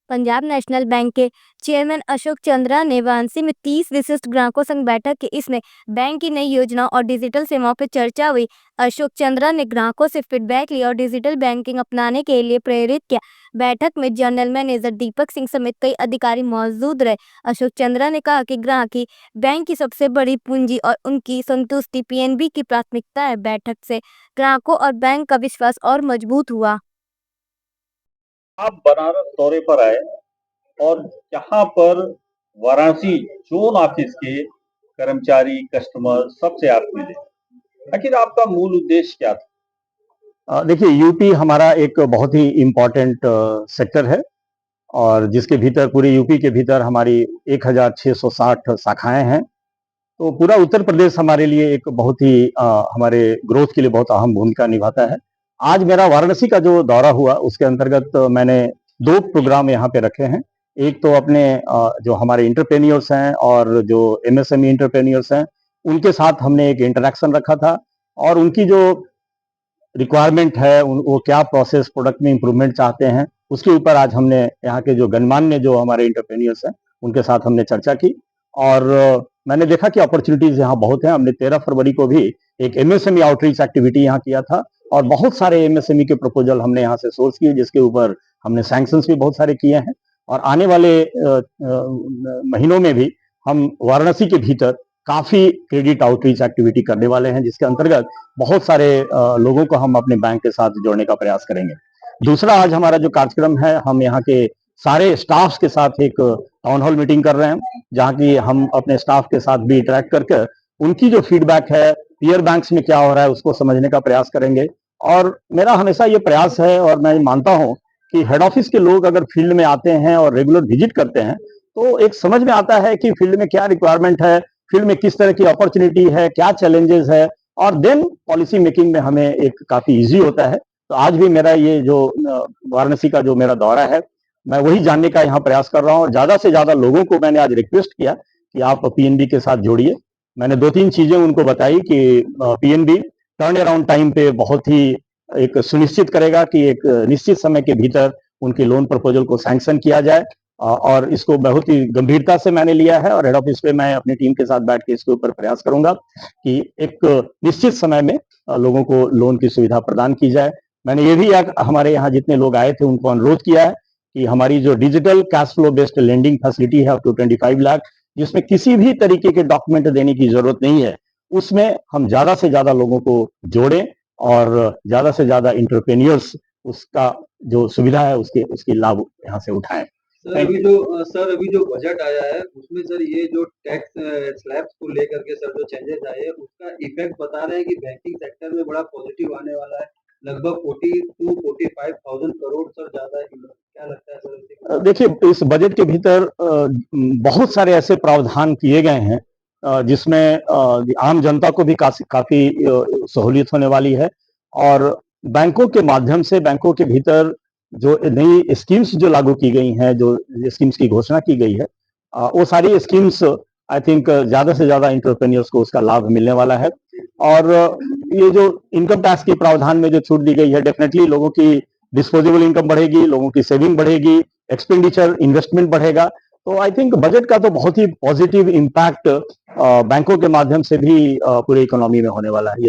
Punjab national bank के chairman Ashok Chandra ने वाराणसी में 30 विशिष्ट ग्राहकों संग बैठक की। इसमें बैंक की नई योजनाओं और डिजिटल सेवाओं पर चर्चा हुई। अशोक चंद्रा ने ग्राहकों से फीडबैक लिया और डिजिटल बैंकिंग अपनाने के लिए प्रेरित किया। बैठक में जनरल मैनेजर दीपक सिंह समेत कई अधिकारी मौजूद रहे। अशोक चंद्रा ने कहा कि ग्राहक ही बैंक की सबसे बड़ी पूंजी और उनकी संतुष्टि पीएनबी की प्राथमिकता है। बैठक से ग्राहकों और बैंक का विश्वास और मजबूत हुआ। आप बनारस दौरे पर आए और यहाँ पर वाराणसी जोन ऑफिस के कर्मचारी, कस्टमर सबसे आप मिले। आखिर आपका मूल उद्देश्य क्या था? देखिए, यूपी हमारा एक बहुत ही इम्पोर्टेंट सेक्टर है और जिसके भीतर पूरे यूपी के भीतर हमारी 1660 शाखाएं हैं। तो पूरा उत्तर प्रदेश हमारे लिए एक बहुत ही हमारे ग्रोथ के लिए बहुत अहम भूमिका निभाता है। आज मेरा वाराणसी का जो दौरा हुआ उसके अंतर्गत मैंने 2 प्रोग्राम यहाँ पे रखे हैं। एक तो अपने जो हमारे एंटरप्रेन्योर्स हैं और जो एमएसएमई एंटरप्रेन्योर्स हैं उनके साथ हमने एक इंटरेक्शन रखा था और उनकी जो रिक्वायरमेंट है वो क्या प्रोसेस प्रोडक्ट में इंप्रूवमेंट चाहते हैं उसके ऊपर आज हमने यहाँ के जो गणमान्य जो हमारे एंटरप्रेन्योर्स हैं उनके साथ हमने चर्चा की और मैंने देखा कि अपॉर्चुनिटीज यहाँ बहुत हैं। हमने 13 फरवरी को भी एक एमएसएमई आउटरीच एक्टिविटी यहाँ किया था और बहुत सारे एमएसएमई के प्रपोजल हमने यहाँ से सोर्स किए जिसके ऊपर हमने सैंक्शंस भी बहुत सारे किए हैं और आने वाले महीनों में भी हम वाराणसी के भीतर काफी क्रेडिट आउटरीच एक्टिविटी करने वाले हैं जिसके अंतर्गत बहुत सारे लोगों को हम अपने बैंक के साथ जोड़ने का प्रयास करेंगे। दूसरा, आज हमारा जो कार्यक्रम है हम यहाँ के सारे स्टाफ के साथ एक टाउन हॉल मीटिंग कर रहे हैं जहाँ की हम अपने स्टाफ के साथ भी इंटरेक्ट करके उनकी जो फीडबैक है पीयर बैंक्स में क्या हो रहा है उसको समझने का प्रयास करेंगे। और मेरा हमेशा ये प्रयास है और मैं मानता हूँ कि हेड ऑफिस के लोग अगर फील्ड में आते हैं और रेगुलर विजिट करते हैं तो एक समझ में आता है कि फील्ड में क्या रिक्वायरमेंट है, फील्ड में किस तरह की अपॉर्चुनिटी है, क्या चैलेंजेस है और देन पॉलिसी मेकिंग में हमें एक काफी इजी होता है। तो आज भी मेरा ये जो वाराणसी का जो मेरा दौरा है मैं वही जानने का यहाँ प्रयास कर रहा हूँ और ज्यादा से ज्यादा लोगों को मैंने आज रिक्वेस्ट किया कि आप पीएनबी के साथ जोड़िए। मैंने 2-3 चीजें उनको बताई कि पीएनबी टर्न अराउंड टाइम पे बहुत ही एक सुनिश्चित करेगा कि एक निश्चित समय के भीतर उनके लोन प्रपोजल को सैंक्शन किया जाए और इसको बहुत ही गंभीरता से मैंने लिया है और हेड ऑफिस पे मैं अपनी टीम के साथ बैठ के इसके ऊपर प्रयास करूंगा कि एक निश्चित समय में लोगों को लोन की सुविधा प्रदान की जाए। मैंने ये भी हमारे यहाँ जितने लोग आए थे उनको अनुरोध किया है कि हमारी जो digital cash flow based lending facility है अप टू 25 लाख जिसमें किसी भी तरीके के डॉक्यूमेंट देने की जरूरत नहीं है उसमें हम ज्यादा से ज्यादा लोगों को जोड़ें और ज्यादा से ज्यादा इंटरप्रेन्योर्स उसका जो सुविधा है उसकी लाभ यहाँ से उठाएं। अभी जो बजट आया है उसमें सर ये जो टैक्स स्लैब्स को लेकर के सर जो चेंजेस आए हैं उसका इफेक्ट बता रहे हैं कि बैंकिंग सेक्टर में बड़ा पॉजिटिव आने वाला है। लगभग 42-45,000 करोड़ सर ज्यादा है। क्या लगता है सर? देखिए, इस बजट के भीतर बहुत सारे ऐसे प्रावधान किए गए हैं जिसमें आम जनता को भी काफी सहूलियत होने वाली है और बैंकों के माध्यम से बैंकों के भीतर जो नई स्कीम्स जो लागू की गई हैं, जो स्कीम्स की घोषणा की गई है वो सारी स्कीम्स आई थिंक ज्यादा से ज्यादा इंटरप्रेन्योर्स को उसका लाभ मिलने वाला है और ये जो इनकम टैक्स की प्रावधान में जो छूट दी गई है डेफिनेटली लोगों की डिस्पोजेबल इनकम बढ़ेगी, लोगों की सेविंग बढ़ेगी, एक्सपेंडिचर इन्वेस्टमेंट बढ़ेगा। तो आई थिंक बजट का तो बहुत ही पॉजिटिव इम्पैक्ट बैंकों के माध्यम से भी पूरी इकोनॉमी में होने वाला है।